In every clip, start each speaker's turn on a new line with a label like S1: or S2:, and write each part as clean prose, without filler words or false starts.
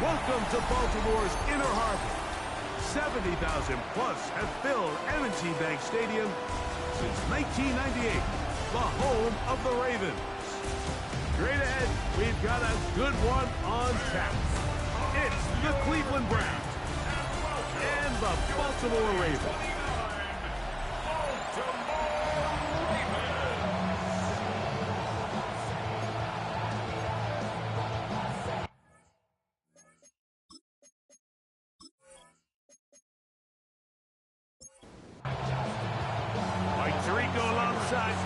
S1: Welcome to Baltimore's Inner Harbor. 70,000 plus have filled M&T Bank Stadium since 1998, the home of the Ravens. Straight ahead, we've got a good one on tap. It's the Cleveland Browns and the Baltimore Ravens.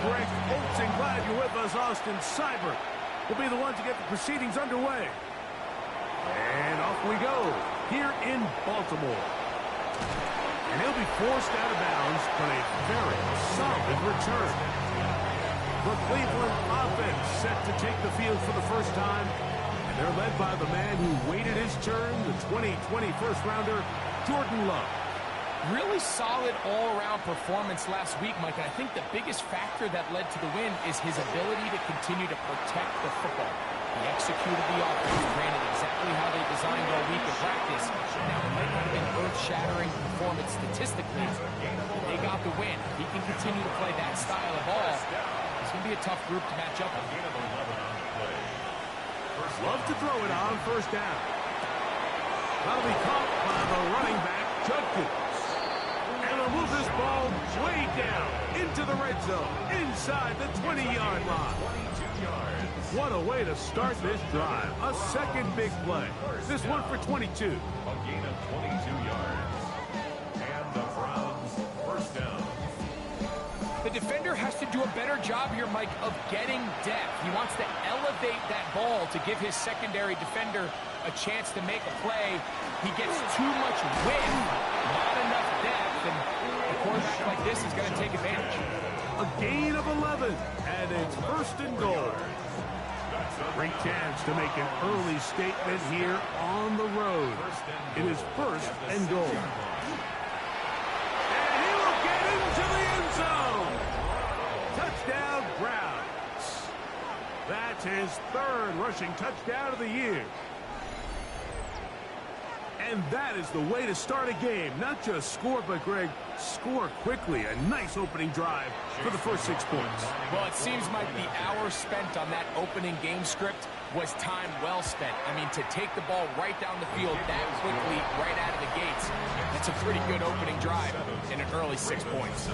S1: Greg Olsen, glad you're with us. Austin Seibert will be the one to get the proceedings underway. And off we go here in Baltimore. And he'll be forced out of bounds, but a very solid return. The Cleveland offense set to take the field for the first time. And they're led by the man who waited his turn, the 2020 first-rounder, Jordan Love.
S2: Really solid all-around performance last week, Mike. And I think the biggest factor that led to the win is his ability to continue to protect the football. He executed the offense, ran it exactly how they designed all week in practice. Now, it might not have been earth-shattering performance statistically. They got the win. If he can continue to play that style of ball, it's going to be a tough group to match up with.
S1: Love to throw it on first down. That'll be caught by the running back, Judkins. And they'll move this ball way down into the red zone, inside the 20-yard line. What a way to start this drive. A second big play. This one for 22.
S3: A gain of 22 yards. And the Browns first down.
S2: The defender has to do a better job here, Mike, of getting depth. He wants to elevate that ball to give his secondary defender a chance to make a play. He gets too much width, not enough depth, and a quarterback like this is going to take advantage.
S1: A gain of 11, and it's first and goal. Great chance to make an early statement here on the road. It is first and goal. And he will get into the end zone. Touchdown, Browns. That's his third rushing touchdown of the year. And that is the way to start a game. Not just score, but, Greg, score quickly. A nice opening drive for the first 6 points.
S2: Well, it seems like the hour spent on that opening game script was time well spent. I mean, to take the ball right down the field that quickly, right out of the gates, that's a pretty good opening drive in an early 6 points.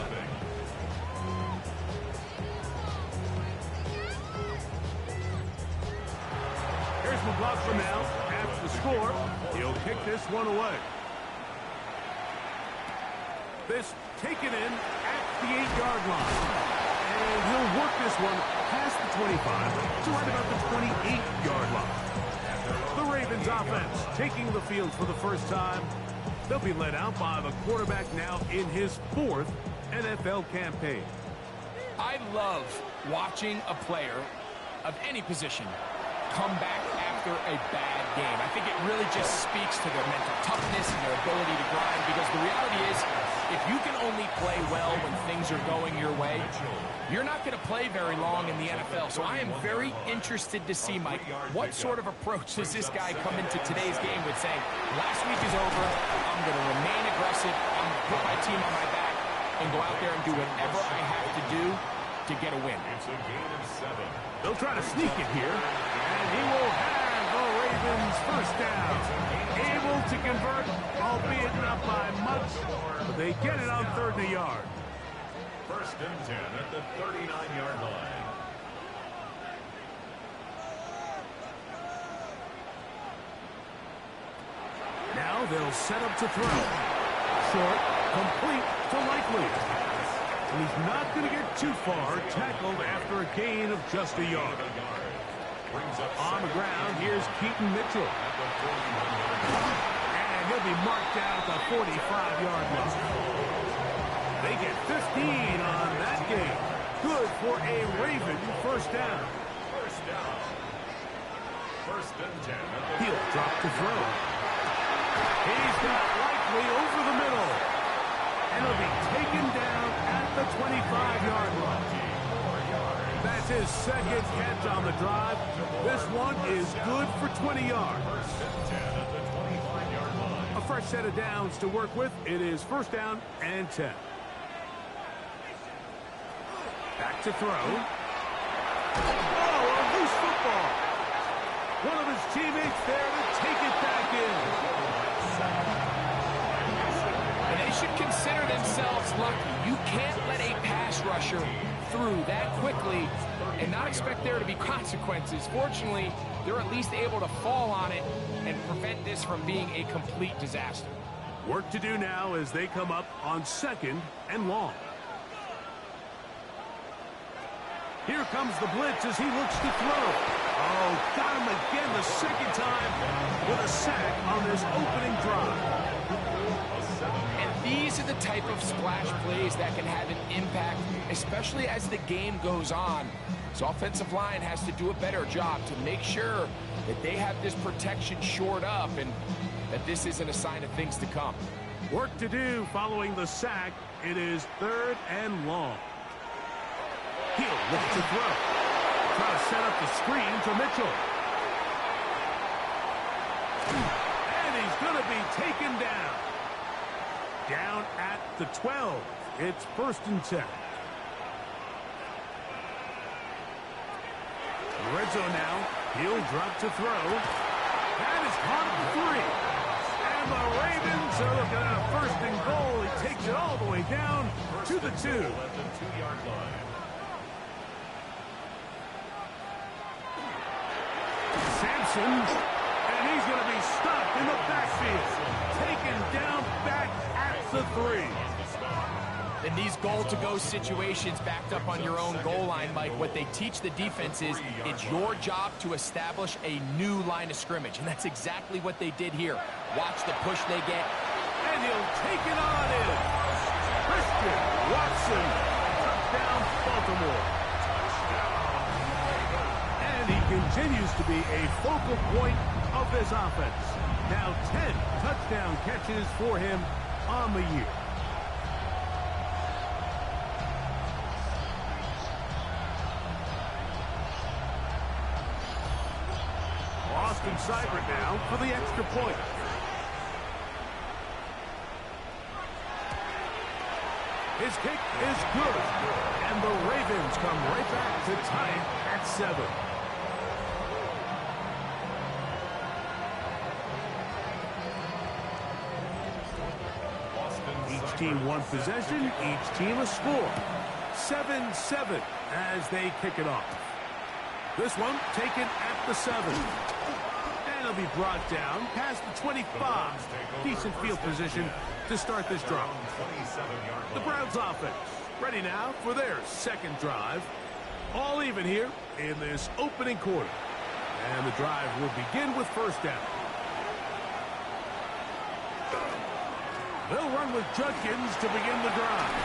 S1: Here's McLaughlin now. After the score, he'll kick this one away. This taken in at the 8-yard line. And he'll work this one past the 25 to right about the 28-yard line. The Ravens offense taking the field for the first time. They'll be led out by the quarterback now in his 4th NFL campaign.
S2: I love watching a player of any position come back after a bad game. I think it really just speaks to their mental toughness and their ability to grind, because the reality is, if you can only play well when things are going your way, you're not going to play very long in the NFL. So I am very interested to see, Mike, what sort of approach does this guy come into today's game with, saying, last week is over, I'm going to remain aggressive, I'm going to put my team on my back, and go out there and do whatever I have to do to get a win.
S3: It's a gain of 7.
S1: They'll try to sneak it here, and he will have the Ravens first down. Able to convert, albeit not by much, but they get it on 3rd and a yard.
S3: First and 10 at the 39-yard line.
S1: Now they'll set up to throw. Short, complete to Likely. And he's not going to get too far, tackled after a gain of just a yard. On the ground, here's Keaton Mitchell. And he'll be marked down at the 45-yard line. They get 15 on that game. Good for a Raven first down.
S3: First and 10.
S1: He'll drop to throw. He's got Likely over the middle. And he'll be taken down at the 25-yard line. That's his second catch on the drive. This one is good for 20 yards. fresh set of downs to work with. It is first down and 10. Back to throw. Oh, a loose football. One of his teammates there to take it back in.
S2: And they should consider themselves lucky. You can't let a pass rusher through that quickly and not expect there to be consequences. Fortunately, they're at least able to fall on it and prevent this from being a complete disaster.
S1: Work to do now as they come up on 2nd and long. Here comes the blitz as he looks to throw. Oh, got him again the second time with a sack on this opening drive.
S2: And these are the type of splash plays that can have an impact, especially as the game goes on. So offensive line has to do a better job to make sure that they have this protection shored up and that this isn't a sign of things to come.
S1: Work to do following the sack. It is 3rd and long. He'll look to throw. Try to set up the screen for Mitchell. And he's going to be taken down. Down at the 12. It's 1st and 10. Red zone now. He'll drop to throw. That is caught at the 3. And the Ravens are looking at a 1st and goal. He takes it all the way down to the 2.
S3: At the 2-yard line.
S1: Sampson, and he's going to be stopped in the backfield. Taken down back at the 3.
S2: In these goal-to-go situations backed up on your own goal line, Mike, what they teach the defense is it's your job to establish a new line of scrimmage, and that's exactly what they did here. Watch the push they get.
S1: And he'll take it on in. Christian Watson, touchdown Baltimore. And he continues to be a focal point of this offense. Now 10 touchdown catches for him on the year. Austin Seibert now for the extra point. His kick is good. And the Ravens come right back to tie it at 7. Each team one possession, each team a score. 7-7 as they kick it off. This one taken at the 7. And it'll be brought down past the 25. Decent field position to start this drive. The Browns offense ready now for their 2nd drive. All even here in this opening quarter. And the drive will begin with 1st down. They'll run with Judkins to begin the drive.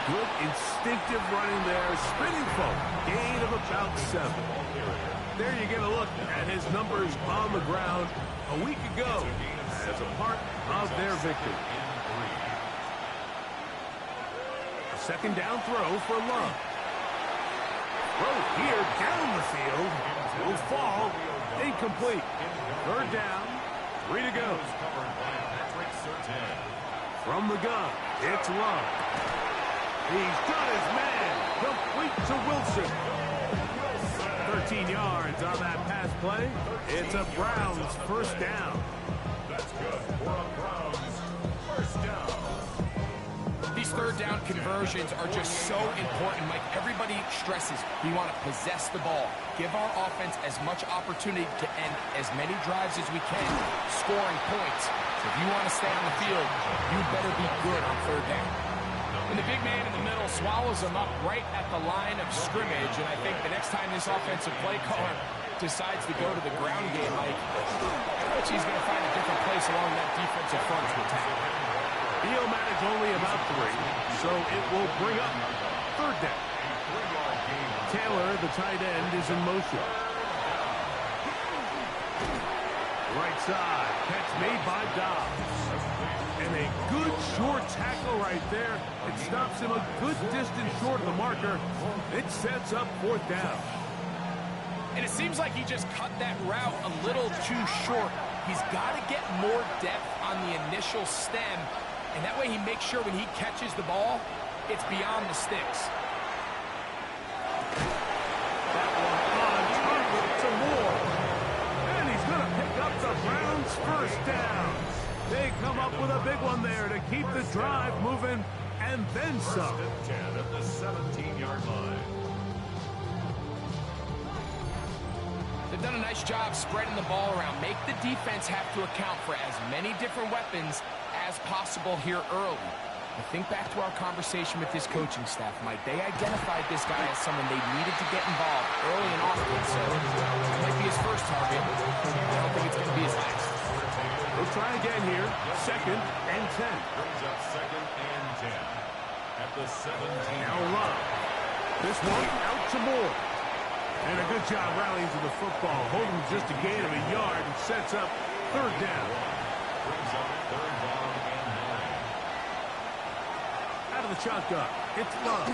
S1: Good instinctive running there. Spinning forward. Gain of about 7. There you get a look at his numbers on the ground a week ago as a part of their victory. A 2nd down throw for Love. Throw here down the field. Will fall. Incomplete. 3rd down. 3 to go. From the gun, it's Love. He's got his man. Complete to Wilson. 13 yards on that pass play. It's a Browns 1st down.
S3: That's good for a Browns 1st down.
S2: These 3rd down conversions are just so important, Mike. Everybody stresses we want to possess the ball. Give our offense as much opportunity to end as many drives as we can, scoring points. So if you want to stay on the field, you better be good on 3rd down. And the big man in the middle swallows him up right at the line of scrimmage. And I think the next time this offensive play caller decides to go to the ground game, Mike, he's going to find a different place along that defensive front to attack.
S1: He'll manage only about 3, so it will bring up 3rd down. Taylor, the tight end, is in motion. Right side, catch made by Dobbs. And a good short tackle right there. It stops him a good distance short of the marker. It sets up 4th down.
S2: And it seems like he just cut that route a little too short. He's got to get more depth on the initial stem, and that way he makes sure when he catches the ball, it's beyond the sticks.
S1: That one on target to Moore. And he's going to pick up the Browns' first down. They come up with a big one there to keep the drive moving, and then some.
S3: 10 at the 17-yard line.
S2: They've done a nice job spreading the ball around. Make the defense have to account for as many different weapons as possible here early. I think back to our conversation with this coaching staff, Mike. They identified this guy as someone they needed to get involved early and often, so it might be his first target. I don't think it's going to be his last.
S1: We'll try again here. 2nd and 10.
S3: Brings up 2nd and 10 at the 17.
S1: Now Love. This one out to Moore. And a good job rallying to the football. Holding just a gain of a yard and sets up 3rd down.
S3: Brings up 3rd down and 9.
S1: Out of the shotgun. It's Love.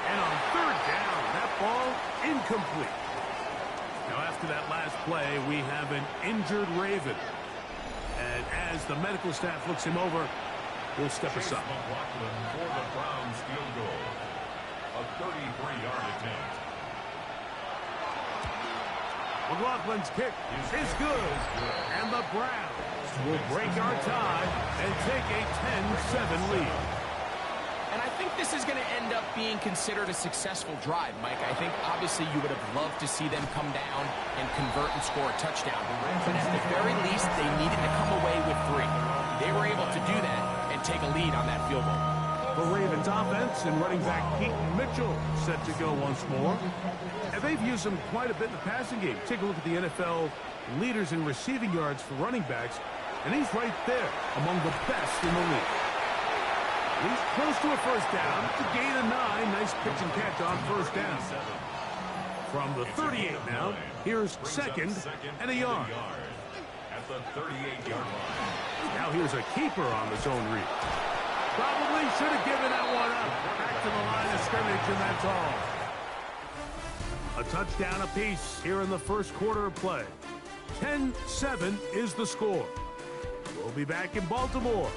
S1: And on 3rd down, that ball incomplete. Now after that last play, we have an injured Raven. And as the medical staff looks him over, we'll step aside.
S3: McLaughlin for the Browns field goal. A 33-yard attempt.
S1: McLaughlin's kick is good. And the Browns will break our tie and take a 10-7 lead.
S2: And I think this is going to end up being considered a successful drive, Mike. I think obviously you would have loved to see them come down and convert and score a touchdown. But at the very least, they needed to come away with 3. They were able to do that and take a lead on that field goal.
S1: The Ravens offense and running back Keaton Mitchell set to go once more. And they've used him quite a bit in the passing game. Take a look at the NFL leaders in receiving yards for running backs, and he's right there among the best in the league. He's close to a first down. It's a gain of 9. Nice pitch and catch on first down. From the 38 now, here's 2nd and a yard.
S3: At the 38-yard line.
S1: Now here's a keeper on the zone read. Probably should have given that one up. Back to the line of scrimmage, and that's all. A touchdown apiece here in the first quarter of play. 10-7 is the score. We'll be back in Baltimore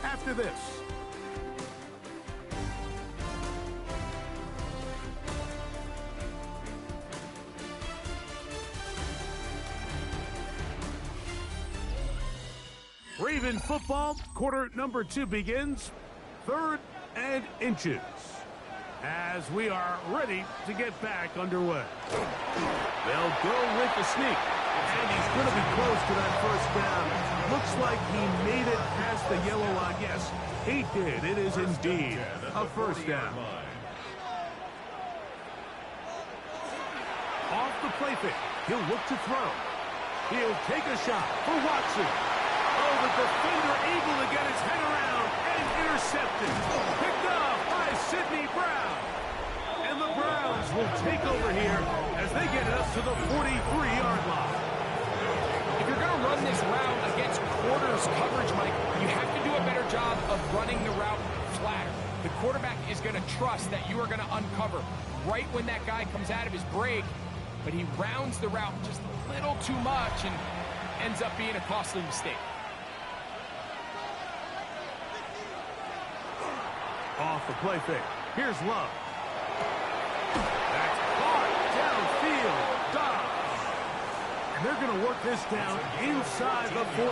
S1: after this. Raven football, quarter number 2 begins. 3rd and inches. As we are ready to get back underway. They'll go with the sneak. And he's going to be close to that first down. Looks like he made it past the yellow line. Yes, he did. It is indeed a first down. Off the play fake. He'll look to throw. He'll take a shot for Watson. Oh, the defender able to get his head around and intercepted. Picked off by Sidney Brown. And the Browns will take over here as they get it up to the 43-yard line.
S2: If you're going to run this route against quarters coverage, Mike, you have to do a better job of running the route flatter. The quarterback is going to trust that you are going to uncover right when that guy comes out of his break, but he rounds the route just a little too much and ends up being a costly mistake.
S1: Off the play fake. Here's Love. That's caught downfield. Dobbs. And they're going to work this down inside the 45.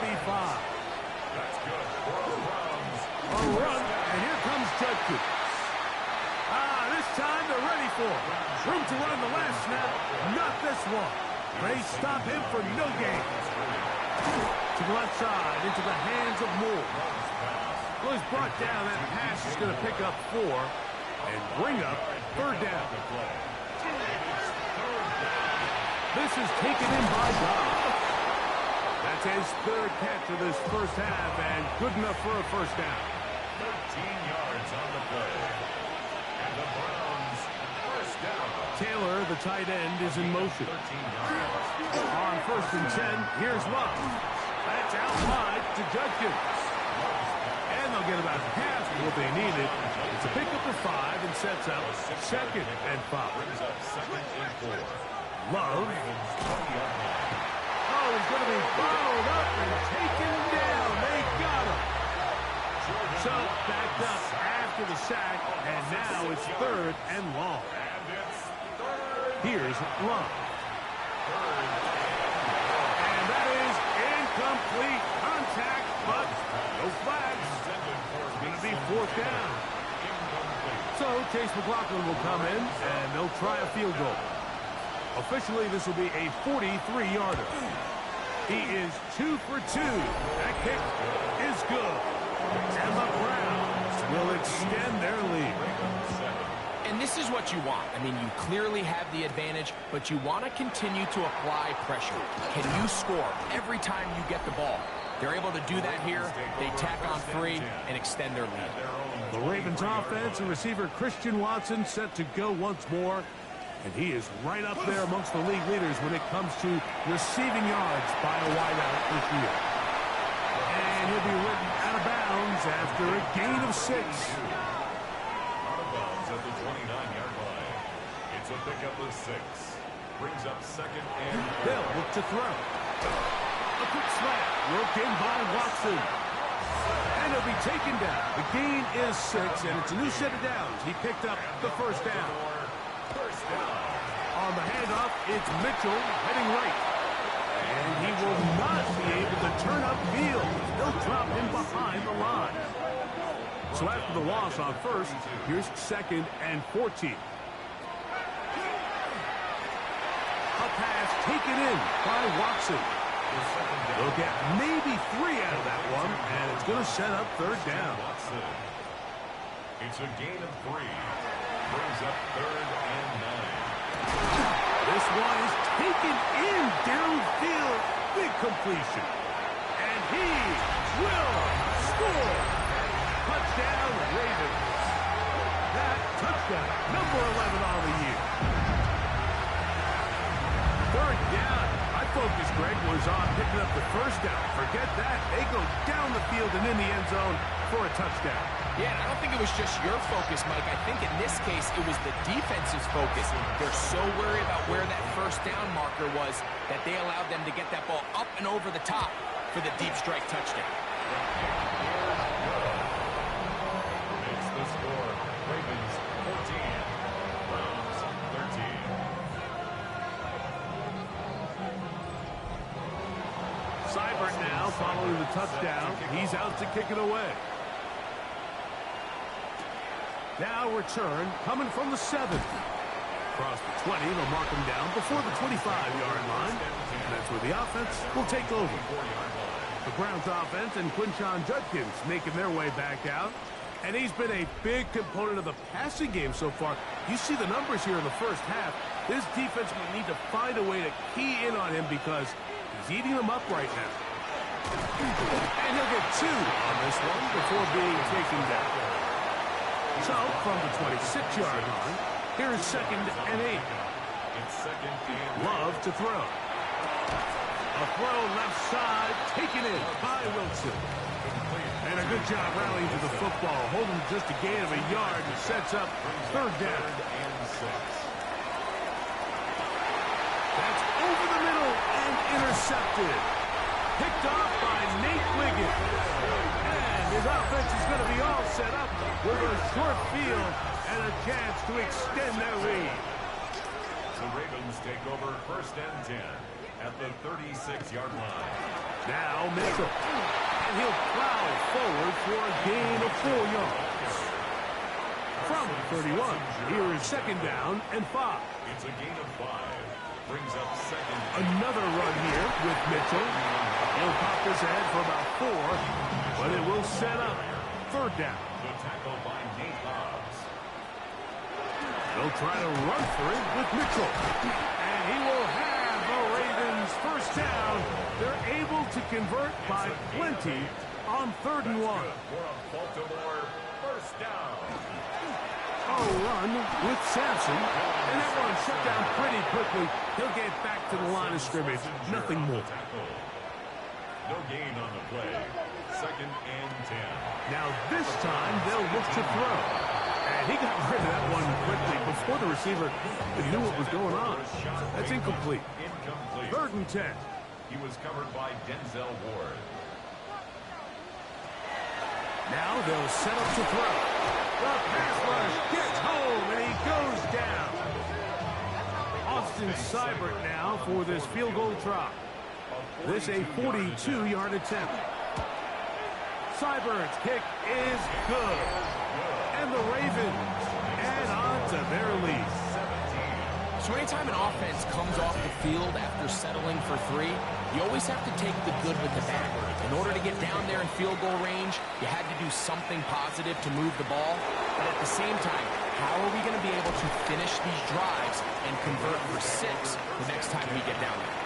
S3: That's good for the Browns.
S1: A run, and here comes Judkins. This time they're ready for it. Room to run the last snap. Not this one. They stop him for no gain. To the left side, into the hands of Moore. Well, he's brought down. That pass is going to pick up 4 and bring up 3rd down. This is taken in by Dobbs. That's his 3rd catch of this first half, and good enough for a first down.
S3: 13 yards on the play. And the Browns first down.
S1: Taylor, the tight end, is in motion. On 1st and 10, here's Love. That's out wide to Judkins. And they'll get about half of what they needed. It's a pickup of 5 and sets up 2nd and 5.
S3: Brings up 2nd and 4.
S1: Love. Followed up and taken down. They got him. So backed up after the sack, and now it's 3rd and long. Here's Love. And that is incomplete contact, but no flags. It's going to be 4th down. So Chase McLaughlin will come in, and they'll try a field goal. Officially, this will be a 43-yarder. He is 2 for 2. That kick is good. And the Browns will extend their lead.
S2: And this is what you want. I mean, you clearly have the advantage, but you want to continue to apply pressure. Can you score every time you get the ball? They're able to do that here. They tack on 3 and extend their lead.
S1: The Ravens offense and receiver Christian Watson set to go once more. And he is right up there amongst the league leaders when it comes to receiving yards by a wideout this year. And he'll be written out of bounds after a gain of 6.
S3: Out of bounds at the 29-yard line. It's a pickup of 6. Brings up 2nd and 4.
S1: They'll look to throw. A quick slap. Worked in by Watson. And he'll be taken down. The gain is 6, and it's a new set of downs. He picked up the 1st down. On the handoff, it's Mitchell heading right. And he will not be able to turn upfield. He'll drop in behind the line. So after the loss on 1st, here's 2nd and 14. A pass taken in by Watson. They'll get maybe 3 out of that one, and it's going to set up 3rd down.
S3: It's a gain of 3. Brings up 3rd and 9.
S1: This one is taken in downfield. Big completion. And he will score. Touchdown, Ravens. That touchdown, number 11 on the year. 3rd down. My focus, Greg, was on picking up the 1st down. Forget that. They go down the field and in the end zone for a touchdown.
S2: Yeah, and I don't think it was just your focus, Mike. I think in this case, it was the defense's focus. They're so worried about where that 1st down marker was that they allowed them to get that ball up and over the top for the deep strike touchdown.
S3: Makes the score. Ravens 14. Browns 13.
S1: Seibert now following the touchdown. He's out to kick it away. Now return coming from the 7th. Across the 20, they'll mark him down before the 25-yard line. And that's where the offense will take over. The Browns offense and Quinshon Judkins making their way back out. And he's been a big component of the passing game so far. You see the numbers here in the 1st half. This defense will need to find a way to key in on him because he's eating them up right now. And he'll get 2 on this one before being taken down. So, from the 26-yard line, here is 2nd and 8.
S3: It's 2nd and
S1: Love to throw. A throw left side, taken in by Wilson. And a good job rallying to the football, holding just a gain of a yard and sets up 3rd down.
S3: and 6.
S1: That's over the middle and intercepted. Picked off by Nate Wiggins. His offense is going to be all set up with a short field and a chance to extend their lead.
S3: The Ravens take over 1st and 10 at the 36-yard line.
S1: Now Mitchell. And he'll plow forward for a gain of 4 yards. From 31, here is 2nd down and 5.
S3: It's a gain of 5. Brings up 2nd.
S1: Another run here with Mitchell. He'll pop his head for about 4, but it will set up 3rd down.
S3: The tackle by Nate Hobbs.
S1: They'll try to run for it with Mitchell. And he will have the Ravens 1st down. They're able to convert by plenty on 3rd and 1.
S3: For a Baltimore 1st down.
S1: A run with Sampson. And that one shut down pretty quickly. He'll get back to the line of scrimmage. Nothing more.
S3: No gain on the play. 2nd and 10.
S1: Now this time they'll look to throw. And he got rid of that one quickly before the receiver knew what was going on. That's incomplete. 3rd and 10.
S3: He was covered by Denzel Ward.
S1: Now they'll set up to throw. The pass rush gets home, and he goes down. Austin Seibert now for this field goal try. This a 42-yard attempt. Seibert's kick is good. And the Ravens add on to their lead.
S2: So anytime an offense comes off the field after settling for 3, you always have to take the good with the bad. In order to get down there in field goal range, you had to do something positive to move the ball. But at the same time, how are we going to be able to finish these drives and convert for 6 the next time we get down there?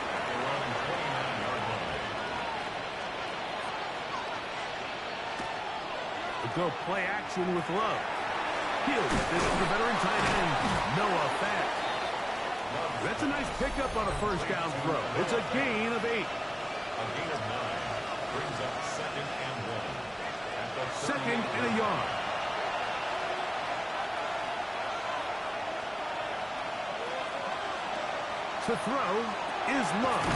S1: We'll go play action with Love. He'll get this to the veteran tight end, Noah Fant. That's a nice pickup on a first down throw. It's a gain of 8.
S3: A gain of 9 brings up 2nd and 1.
S1: Second and a yard. To throw is Love.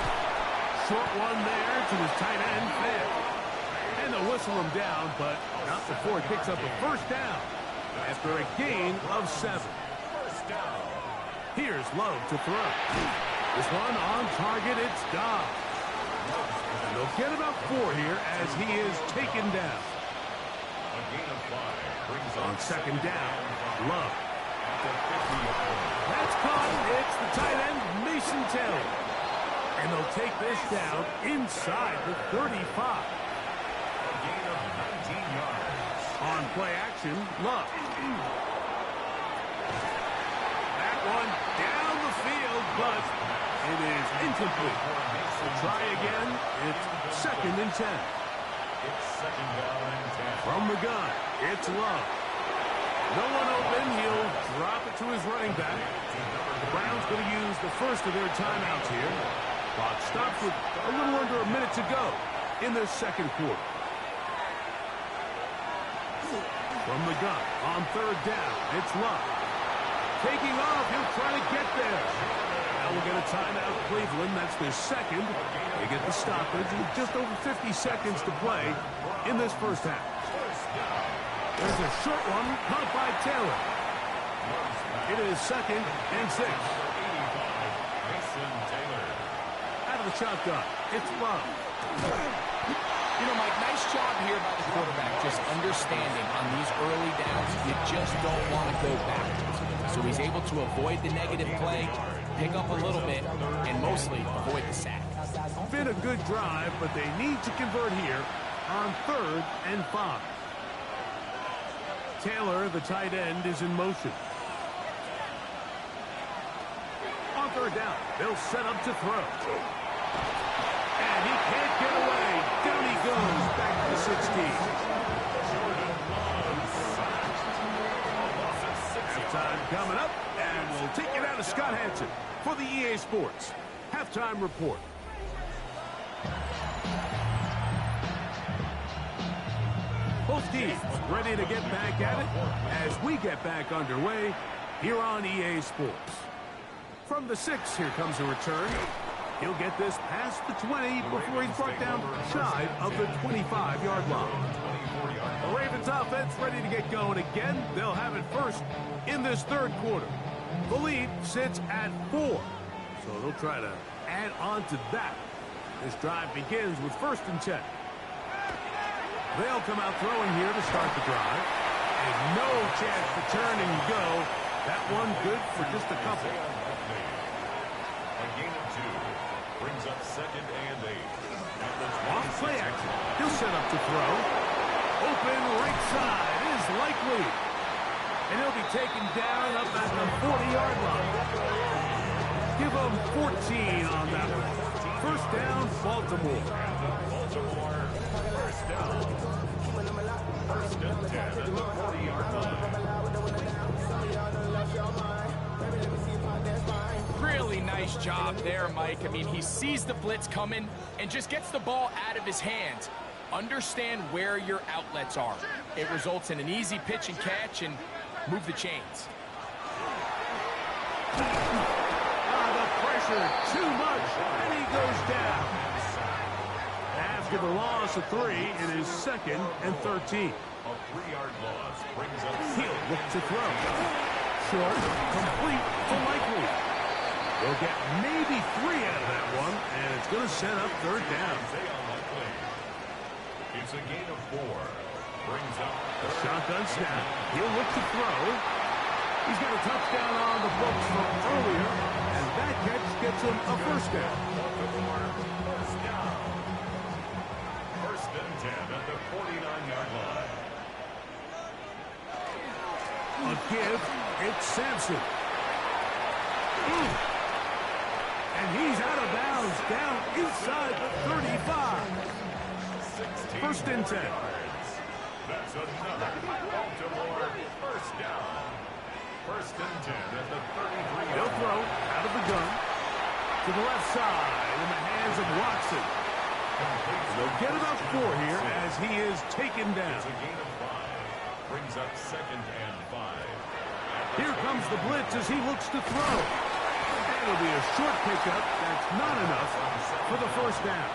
S1: Short one there to his tight end, Fant. And they'll whistle him down, but not before he picks up a first down after a gain of 7.
S3: First down.
S1: Here's Love to throw. This one on target, it's Dobbs. And they'll get about 4 here as he is taken down.
S3: A gain of 5 brings
S1: On
S3: up
S1: second down, Love.
S3: at the 50-yard.
S1: That's caught. It's the tight end, Mason Taylor. And they'll take this down inside the 35.
S3: A gain of 19 yards.
S1: On play action, Love. That one down the field, but it is incomplete. Try again. It's 2nd and 10.
S3: It's 2nd down and 10.
S1: From the gun, it's Love. No one open. He'll drop it to his running back. The Browns going to use the first of their timeouts here. Clock stops with a little under a minute to go in the second quarter. From the gun, on 3rd down, it's Love. Taking off, he'll try to get there. Now we'll get a timeout, Cleveland. That's their second. They get the stoppage in just over 50 seconds to play in this first half. There's a short one caught by Taylor. It is 2nd and 6.
S3: Mason Taylor.
S1: Out of the shotgun, it's Love.
S2: You know, Mike, nice job here by the quarterback, just understanding on these early downs, you just don't want to go backwards. So he's able to avoid the negative play, pick up a little bit, and mostly avoid the sack.
S1: Been a good drive, but they need to convert here on 3rd and 5. Taylor, the tight end, is in motion. On 3rd down, they'll set up to throw. And he can't get away. Down he goes, back to the 16. Halftime coming up, and we'll take it out to Scott Hansen for the EA Sports Halftime Report. Both teams ready to get back at it as we get back underway here on EA Sports. From the 6, here comes a return. He'll get this past the 20 before he's brought down shy of the 25-yard line. The Ravens offense ready to get going again. They'll have it first in this 3rd quarter. The lead sits at 4, so they'll try to add on to that. This drive begins with 1st and 10. They'll come out throwing here to start the drive. And no chance to turn and go. That one good for just a couple.
S3: A gain of 2 brings up 2nd and 8.
S1: Off play action. He'll set up to throw. Open right side is likely. And he'll be taken down up at the 40-yard line. Give him 14 on that one. First down, Baltimore.
S3: Baltimore, first down. 1st and 10 at the 40-yard line.
S2: Really nice job there, Mike. I mean, he sees the blitz coming and just gets the ball out of his hands. Understand where your outlets are. It results in an easy pitch and catch and move the chains.
S1: The pressure too much, and he goes down. After the loss of 3, it is 2nd and 13.
S3: A 3-yard loss brings up
S1: He'll look to throw. Short, complete to Likely. They'll get maybe 3 out of that one, and it's going to set up 3rd down.
S3: It's a gain of 4. Brings up
S1: A shotgun snap. He'll look to throw. He's got a touchdown on the books from earlier, and that catch gets him a 1st down.
S3: First and 10 at the 49-yard line.
S1: A give. It's Sampson. And he's out of bounds down inside the 35. 1st and 10.
S3: That's another Baltimore 1st down. 1st and 10 at the 33.
S1: He'll throw out of the gun to the left side in the hands of Watson. They'll get about 4 here as he is taken down.
S3: It's a gain of 5. Brings up 2nd and 5.
S1: Here comes the blitz as he looks to throw. And it'll be a short pickup. That's not enough for the 1st down.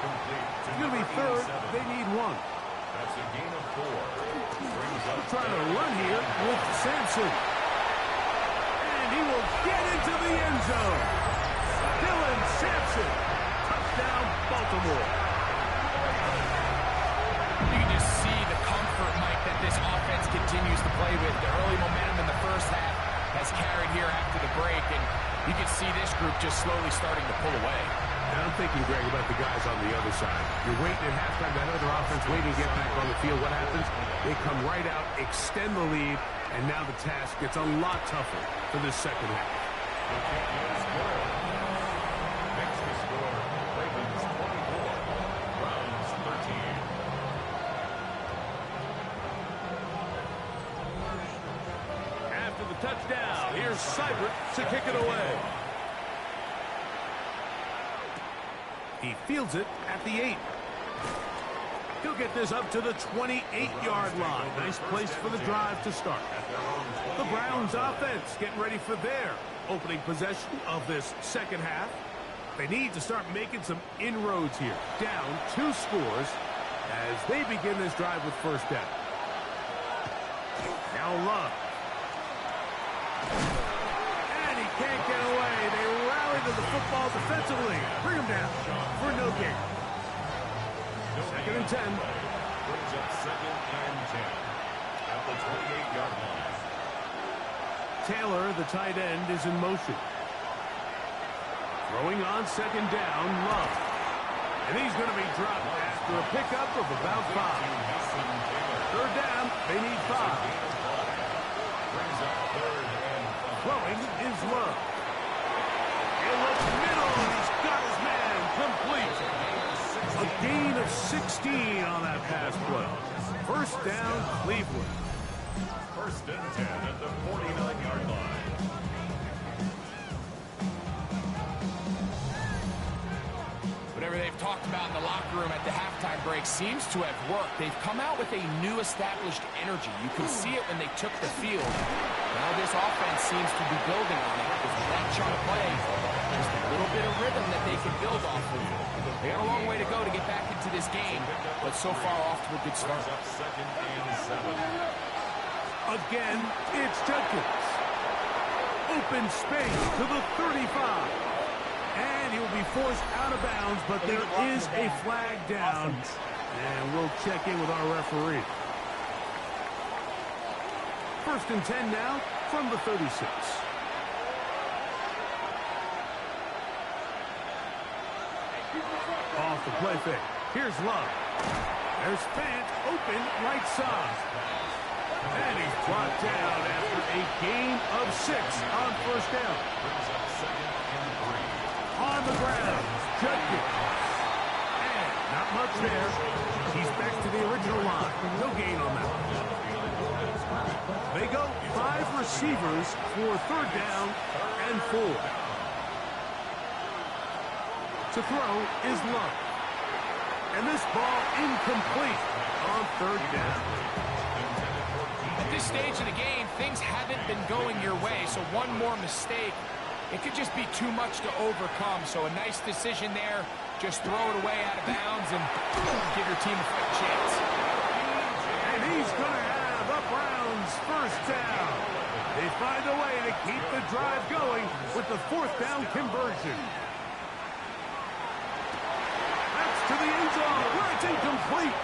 S1: It's going to be 3rd. They need 1.
S3: That's a gain of 4. Brings up
S1: Trying to run here with Sampson. And he will get into the end zone. Dylan Sampson. Touchdown, Baltimore.
S2: You can just see the comfort, Mike, that this offense continues to play with. The early momentum in the 1st half has carried here after the break, and you can see this group just slowly starting to pull away.
S1: And I'm thinking, Greg, about the guys on the other side. You're waiting at halftime, that other offense waiting to get back on the field. What happens? They come right out, extend the lead, and now the task gets a lot tougher for this 2nd half.
S3: Next to score, Ravens 24, Browns 13.
S1: After the touchdown, here's Seibert to kick it away. He fields it at the 8. He'll get this up to the 28-yard line. Nice place for the drive to start. The Browns offense getting ready for their opening possession of this 2nd half. They need to start making some inroads here. Down 2 scores as they begin this drive with 1st down. Now Love. And he can't get away. They rally to the football defensively. Bring him down for no gain. 2nd and 10.
S3: Brings up 2nd and 10 at the 28-yard line.
S1: Taylor, the tight end, is in motion. Throwing on 2nd down, Love. And he's going to be dropped after a pickup of about 5. 3rd down, they need 5.
S3: Brings up 3rd and 5.
S1: Throwing is Love. He'll look middle, and he's got his man complete. A gain of 16 on that pass play. 1st down, Cleveland.
S3: 1st and 10 at the 49-yard line.
S2: Whatever they've talked about in the locker room at the halftime break seems to have worked. They've come out with a new established energy. You can see it when they took the field. Now this offense seems to be building on it. With that chunk play, just a little bit of rhythm that they can build off of. They got a long way to go to get back into this game, but so far off to a good start.
S3: Brings up 2nd and 7.
S1: Again, it's Judkins. Open space to the 35. And he will be forced out of bounds, but there is a flag down. And we'll check in with our referee. 1st and 10 now from the 36. Off the play fake. Here's Love. There's Fant open right side. And he's brought down after a gain of 6 on 1st down.
S3: Brings up 2nd and 3.
S1: On the ground, Judkins. And not much there. He's back to the original line. No gain on that one. They go 5 receivers for 3rd down and 4. To throw is Love. And this ball incomplete on 3rd down.
S2: At this stage of the game, things haven't been going your way, so one more mistake it could just be too much to overcome. So a nice decision there. Just throw it away out of bounds and give your team a fight chance.
S1: And he's going to have the Browns first down. They find a way to keep the drive going with the fourth down conversion. That's to the end zone where it's incomplete.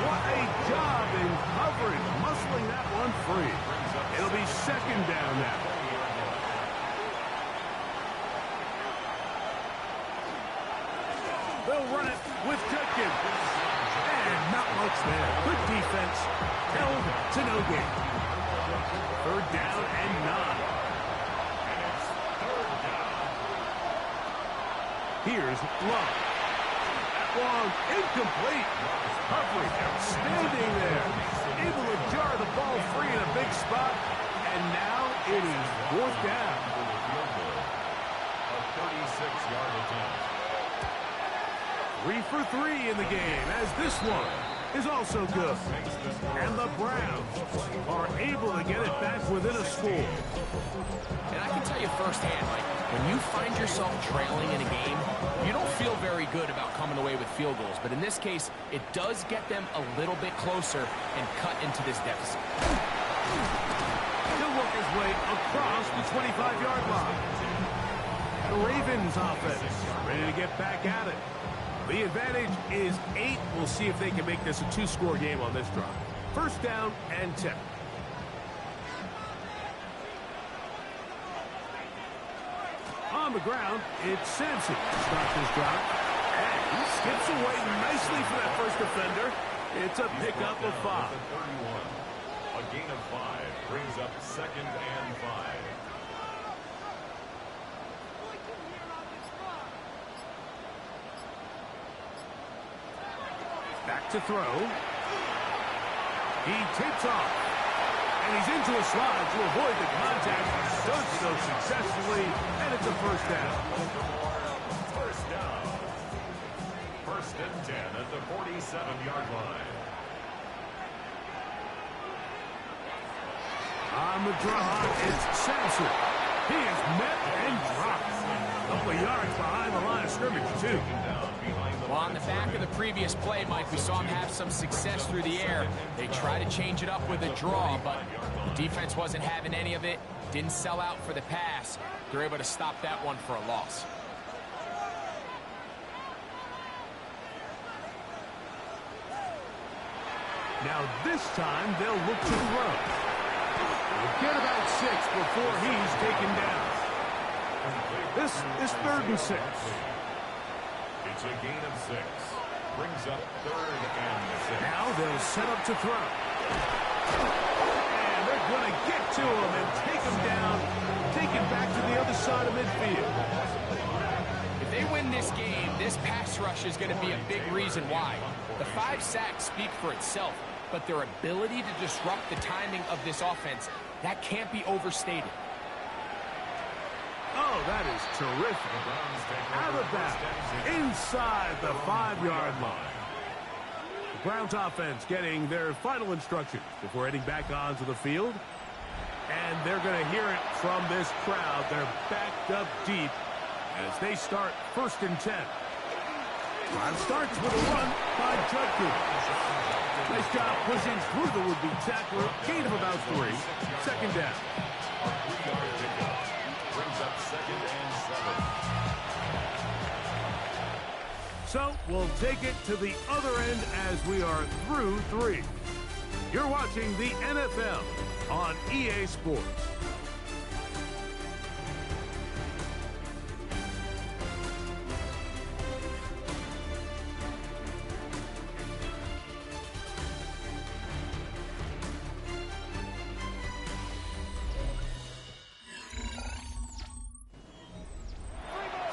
S1: What a job in coverage, muscling that one free. It'll be second down now. They'll run it with Judkins. And not much there. Good defense. Held to no gain. Third down and 9.
S3: And it's third down.
S1: Here's Love. That one incomplete. Coverage outstanding there. Able to jar the ball free in a big spot. And now it is fourth down.
S3: A 36-yard attempt.
S1: 3 for 3 in the game, as this one is also good. And the Browns are able to get it back within a score.
S2: And I can tell you firsthand, like, when you find yourself trailing in a game, you don't feel very good about coming away with field goals. But in this case, it does get them a little bit closer and cut into this deficit.
S1: He'll work his way across the 25-yard line. The Ravens offense ready to get back at it. The advantage is 8. We'll see if they can make this a 2-score game on this drive. First down and 10. On the ground, it's Sampson to start this drive. And he skips away nicely for that first defender. It's a pickup of 5.
S3: A gain of 5 brings up second and 5.
S1: Back to throw. He takes off. And he's into a slide to avoid the contact. Does so successfully. And it's a first down.
S3: First down. First and 10 at the 47-yard line.
S1: On the draw, it's Sampson. He is met and dropped. A couple of yards behind the line of scrimmage, too.
S2: Well, on the back of the previous play, Mike, we saw him have some success through the air. They tried to change it up with a draw, but the defense wasn't having any of it. Didn't sell out for the pass. They're able to stop that one for a loss.
S1: Now this time, they'll look to throw. They'll get about 6 before he's taken down. This is 3rd and 6.
S3: It's a gain of 6. Brings up 3rd and 6.
S1: Now they'll set up to throw. And they're going to get to him and take him down. Take it back to the other side of midfield.
S2: If they win this game, this pass rush is going to be a big reason why. The 5 sacks speak for itself, but their ability to disrupt the timing of this offense, that can't be overstated.
S1: Oh, that is terrific. Out of that, inside the 5-yard line. The Browns offense getting their final instructions before heading back onto the field. And they're going to hear it from this crowd. They're backed up deep as they start 1st and 10. Drive starts with a run by Judkins. Nice job pushing through the would-be tackler. Gain of about 3. Second down.
S3: A 3-yard pickup. Brings up 2nd and 7.
S1: So we'll take it to the other end as we are through 3. You're watching the NFL on EA Sports.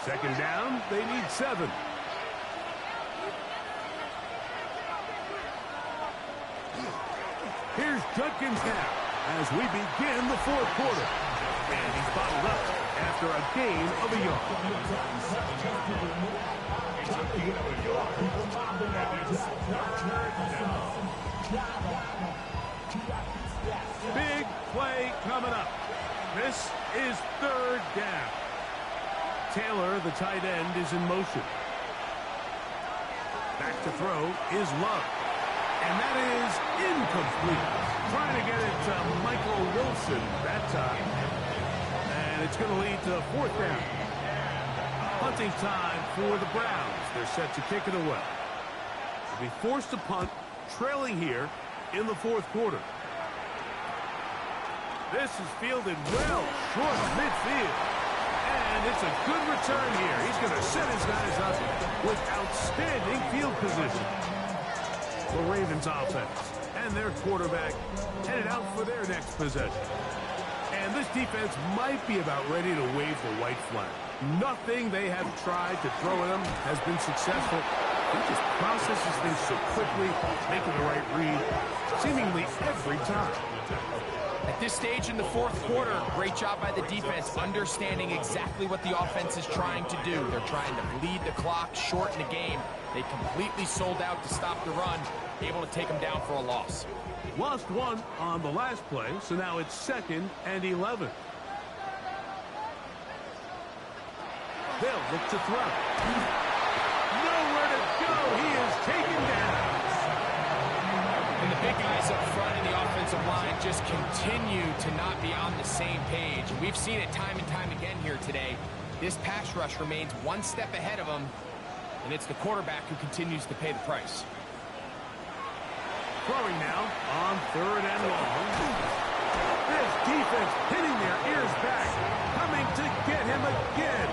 S1: Second down, they need 7. Here's Judkins now as we begin the 4th quarter. And he's bottled up after a gain of a yard.
S3: It's a gain of a yard. And it's 3rd down.
S1: Big play coming up. This is 3rd down. Taylor, the tight end, is in motion. Back to throw is Love. And that is incomplete. Trying to get it to Michael Wilson that time. And it's going to lead to 4th down. Punting time for the Browns. They're set to kick it away. They'll be forced to punt, trailing here in the 4th quarter. This is fielded well short of midfield. And it's a good return here. He's going to set his guys up with outstanding field position. The Ravens offense and their quarterback headed out for their next possession. And this defense might be about ready to wave the white flag. Nothing they have tried to throw at him has been successful. He just processes things so quickly, making the right read seemingly every time.
S2: At this stage in the 4th quarter, great job by the defense, understanding exactly what the offense is trying to do. They're trying to bleed the clock, shorten the game. They completely sold out to stop the run, able to take them down for a loss.
S1: Lost 1 on the last play, so now it's 2nd and 11. They'll look to throw. Nowhere to go. He is taken down.
S2: And the big guys up front in the offensive line just continue to not be on the same page. We've seen it time and time again here today. This pass rush remains one step ahead of them, and it's the quarterback who continues to pay the price.
S1: Throwing now on 3rd and long. This defense pinning their ears back, coming to get him again.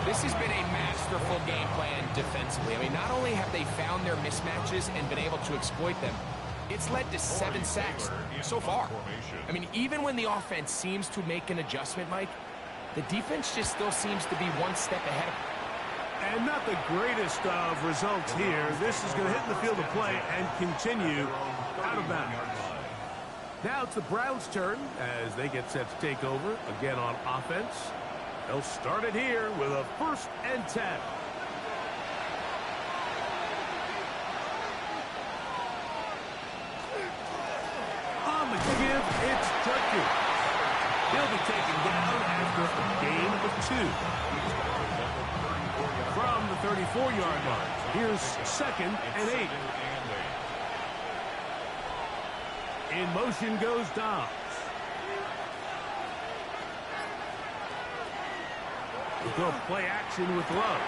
S2: This has been a masterful game plan defensively. I mean, not only have they found their mismatches and been able to exploit them, it's led to 7 sacks so far. I mean, even when the offense seems to make an adjustment, Mike, the defense just still seems to be one step ahead of them.
S1: And not the greatest of results here. This is going to hit in the field of play and continue out of bounds. Now it's the Browns' turn as they get set to take over again on offense. They'll start it here with a 1st and 10. On the give, it's Judkins. He'll be taken down after a gain of 2. From the 34-yard line, here's 2nd and 8. In motion goes Dobbs. We'll go play action with Love.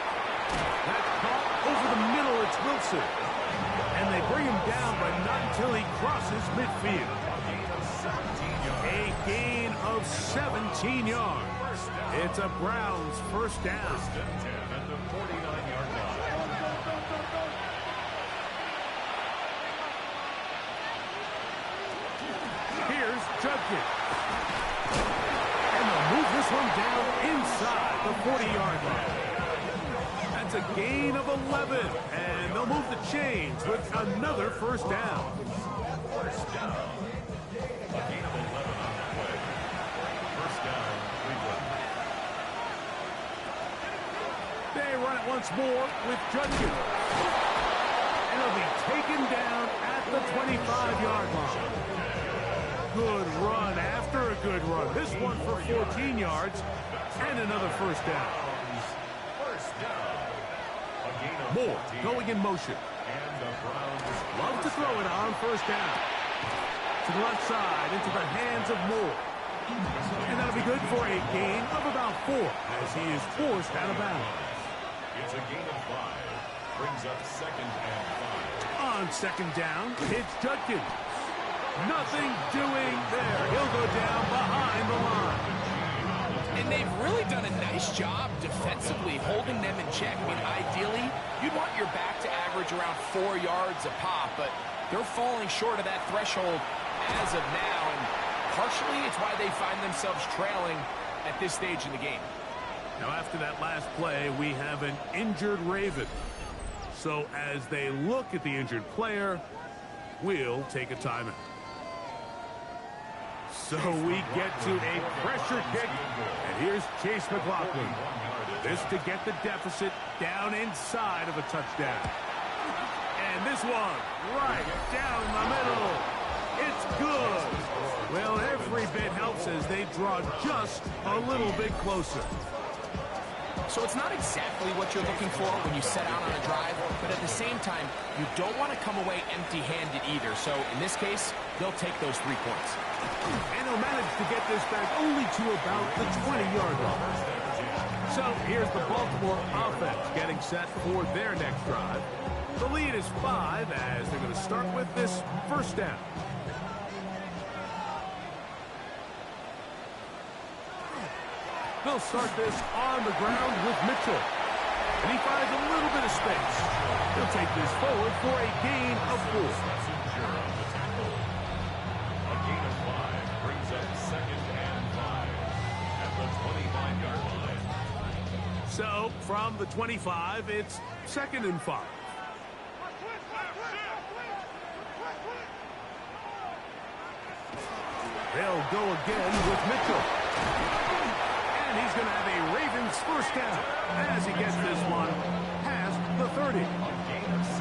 S1: That's caught over the middle. It's Wilson. And they bring him down, but not until he crosses midfield. A gain of 17 yards. It's a Browns 1st down.
S3: At the 49-yard line.
S1: Here's Judkins. And they'll move this one down inside the 40-yard line. That's a gain of 11. And they'll move the chains with another 1st down.
S3: 1st down. A gain of 11 on the play. 1st down, Cleveland.
S1: They run it once more with Judkins. And he'll be taken down at the 25-yard line. Good run after a good run. This one for 14 yards and another 1st down.
S3: 1st down. A gain of
S1: Moore
S3: 14.
S1: going in motion.
S3: And the Browns
S1: Love to throw it on 1st down. To the left side into the hands of Moore. And that'll be good for a gain of about 4 as he is forced out of bounds.
S3: It's a gain of 5. Brings up 2nd and 5.
S1: On 2nd down, it's Judkins. Nothing doing there. He'll go down behind the line.
S2: And they've really done a nice job defensively holding them in check. I mean, ideally, you'd want your back to average around 4 yards a pop, but they're falling short of that threshold as of now, and partially it's why they find themselves trailing at this stage in the game.
S1: Now, after that last play, we have an injured Raven. So as they look at the injured player, we'll take a timeout. So we get to a pressure kick, and here's Chase McLaughlin. This to get the deficit down inside of a touchdown. And this one right down the middle. It's good. Well, every bit helps as they draw just a little bit closer.
S2: So it's not exactly what you're looking for when you set out on a drive, but at the same time, you don't want to come away empty-handed either. So in this case, they'll take those 3 points.
S1: And he'll manage to get this back only to about the 20-yard line. So here's the Baltimore offense getting set for their next drive. The lead is 5 as they're going to start with this first down. They'll start this on the ground with Mitchell. And he finds a little bit of space. He'll take this forward for a gain of 4.
S3: A gain of 5 brings up 2nd and 5 at the 25-yard line.
S1: So from the 25, it's 2nd and 5. They'll go again with Mitchell. And he's going to have a Ravens first down as he gets this one past the 30.
S3: A gain of 6.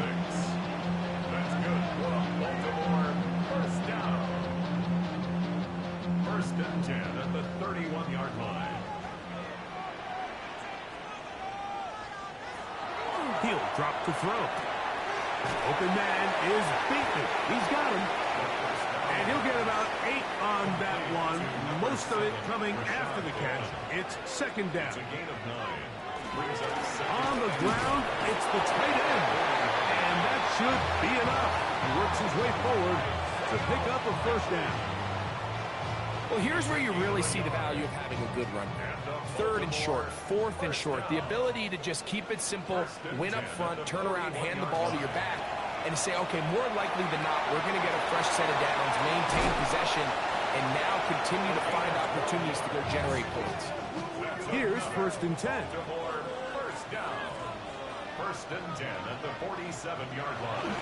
S3: That's good for a Baltimore first down. 1st and 10 at the 31-yard line.
S1: He'll drop to throw. Open man is beaten. He's got him. And he'll get about 8 on that one. Most of it coming after the catch. It's 2nd down.
S3: It's a gain of 9. Brings up 2nd.
S1: On the ground, it's the tight end. And that should be enough. He works his way forward to pick up a first down.
S2: Well, here's where you really see the value of having a good run back. 3rd and short, 4th and short. The ability to just keep it simple, win up front, turn around, hand the ball to your back, and say, okay, more likely than not, we're going to get a fresh set of downs, maintain possession, and now continue to find opportunities to go generate points.
S1: Here's 1st and 10.
S3: First down. 1st and 10 at the 47-yard line.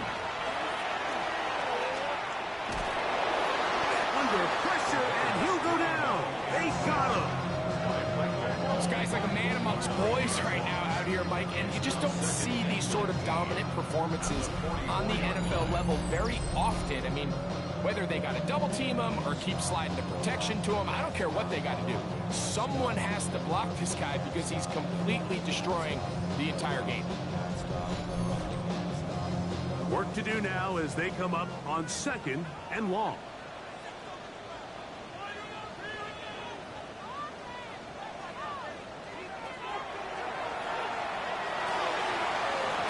S1: Under pressure, and he'll go down. They got him.
S2: This guy's like a man amongst boys right now out here, Mike, and you just don't see these sort of dominant performances on the NFL level very often. I mean, whether they got to double team him or keep sliding the protection to him, I don't care what they got to do. Someone has to block this guy because he's completely destroying the entire game.
S1: Work to do now as they come up on 2nd and long.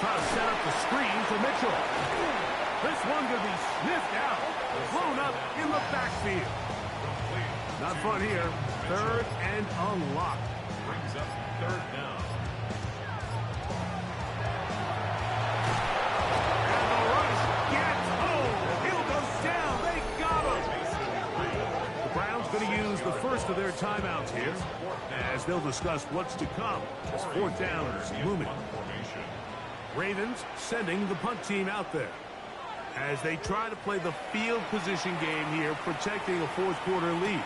S1: Try to set up the screen for Mitchell. This one going to be sniffed out. Blown up in the backfield. Not fun here. 3rd and unlocked.
S3: Brings up 3rd down.
S1: And the rush gets home. He'll go down. They got him. The Browns going to use the first of their timeouts here as they'll discuss what's to come as 4th down is looming. Ravens sending the punt team out there as they try to play the field position game here, protecting a 4th quarter lead.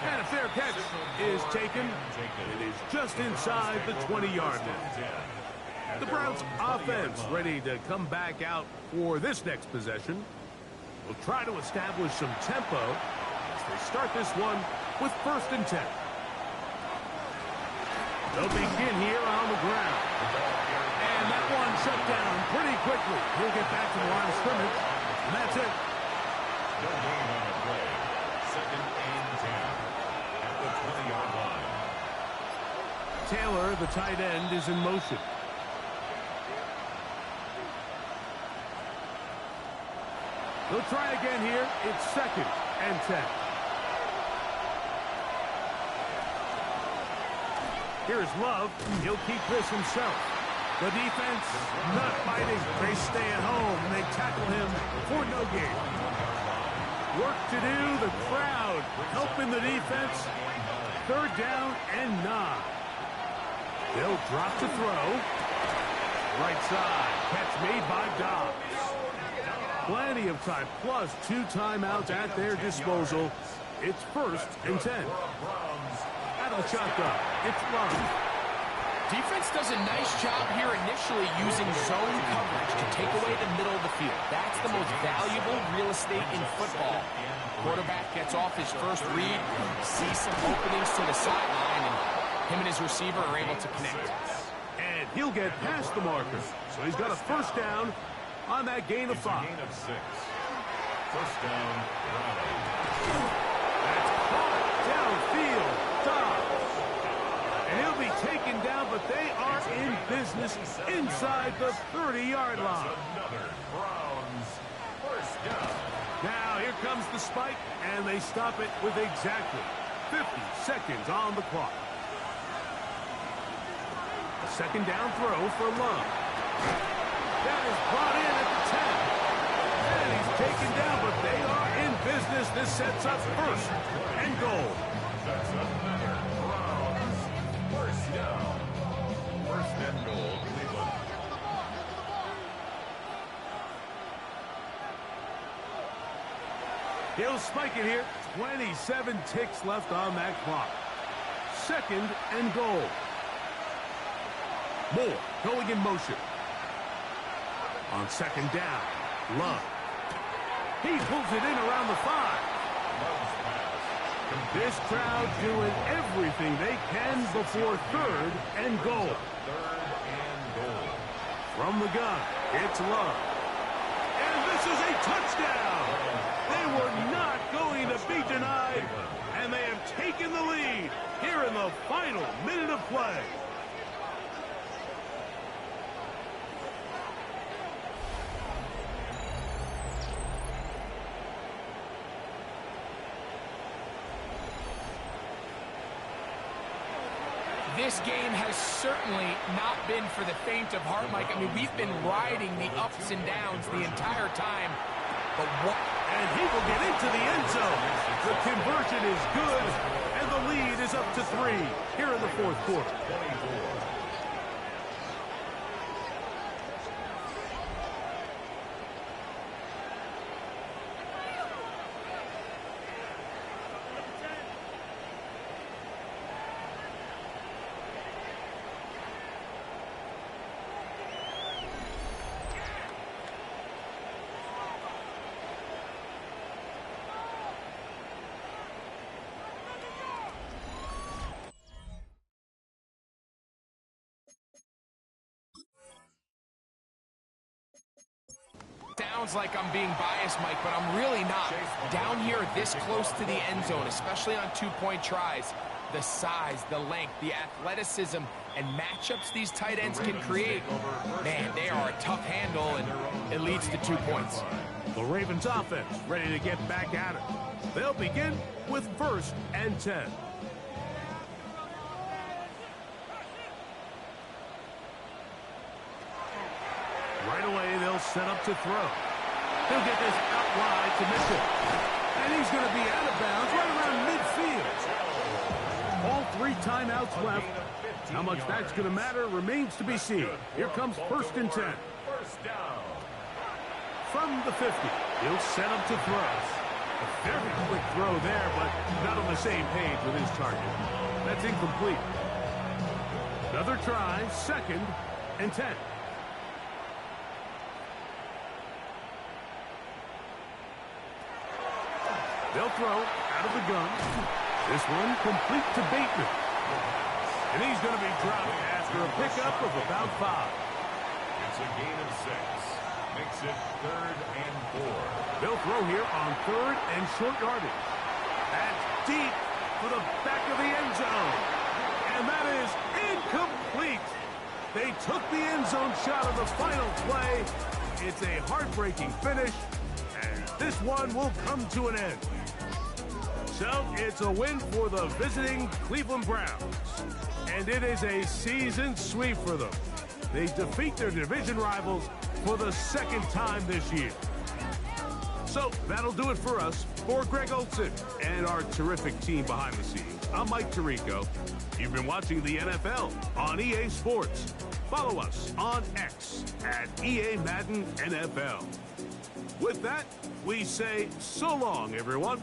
S1: And a fair catch is taken. It is just inside the 20-yard line. The Browns offense ready to come back out for this next possession. Will try to establish some tempo as they start this one with 1st and 10. They'll begin here on the ground. And that one shut down pretty quickly. He'll get back to the line of scrimmage, and that's it.
S3: No gain on the play. 2nd and 10 at the 20-yard line.
S1: Taylor, the tight end, is in motion. They'll try again here. It's 2nd and 10. Here's Love. He'll keep this himself. The defense not fighting. They stay at home, and they tackle him for no gain. Work to do. The crowd helping the defense. 3rd down and 9. They'll drop to throw. Right side. Catch made by Dobbs. Plenty of time, plus 2 timeouts at their disposal. It's 1st and 10. Out of the shotgun, it's Love.
S2: Defense does a nice job here initially using zone coverage to take away the middle of the field. That's the most valuable real estate in football. Quarterback gets off his first read, sees some openings to the sideline, and Him and his receiver are able to connect.
S1: And he'll get past the marker. So he's got a first down on that gain of 5.
S3: Gain of 6. First down, Brown.
S1: That's caught downfield. Dobbs. And he'll be taken down, but they are in business inside the 30-yard line.
S3: Another Browns first down.
S1: Now here comes the spike, and they stop it with exactly 50 seconds on the clock. A second down throw for Love. That is brought in at the 10. And he's taken down, but they are in business. This sets up first and goal.
S3: That's another Browns first down. First and goal, Cleveland.
S1: He'll spike it here. 27 ticks left on that clock. Second and goal. Moore going in motion. On second down, Love. He pulls it in around the 5. This crowd doing everything they can before third and goal.
S3: Third and goal.
S1: From the gun, it's Love. And this is a touchdown. They were not going to be denied, and they have taken the lead here in the final minute of play.
S2: This game has certainly not been for the faint of heart, Mike. I mean, we've been riding the ups and downs the entire time. But what?
S1: And he will get into the end zone. The conversion is good, and the lead is up to 3 here in the fourth quarter.
S3: 24.
S2: Sounds like I'm being biased, Mike, but I'm really not. Down here this close to the end zone, especially on two-point tries, the size, the length, the athleticism, and matchups these tight ends can create, man, they are a tough handle, and it leads to 2 points.
S1: The Ravens offense ready to get back at it. They'll begin with first and 10. Right away, they'll set up to throw. He'll get this out wide to Mitchell. And he's going to be out of bounds right around midfield. All 3 timeouts left. How much that's going to matter remains to be seen. Here comes first and 10.
S3: First down.
S1: From the 50, he'll set up to throw. A very quick throw there, but not on the same page with his target. That's incomplete. Another try, second and 10. They'll throw out of the gun. This one complete to Bateman. And he's going to be dropped after a pickup of about 5.
S3: It's a gain of 6. Makes it third and 4.
S1: They'll throw here on third and short yardage. That's deep for the back of the end zone. And that is incomplete. They took the end zone shot on the final play. It's a heartbreaking finish. And this one will come to an end. So it's a win for the visiting Cleveland Browns. And it is a season sweep for them. They defeat their division rivals for the second time this year. So that'll do it for us. For Greg Olson and our terrific team behind the scenes, I'm Mike Tirico. You've been watching the NFL on EA Sports. Follow us on X at EA Madden NFL. With that, we say so long, everyone.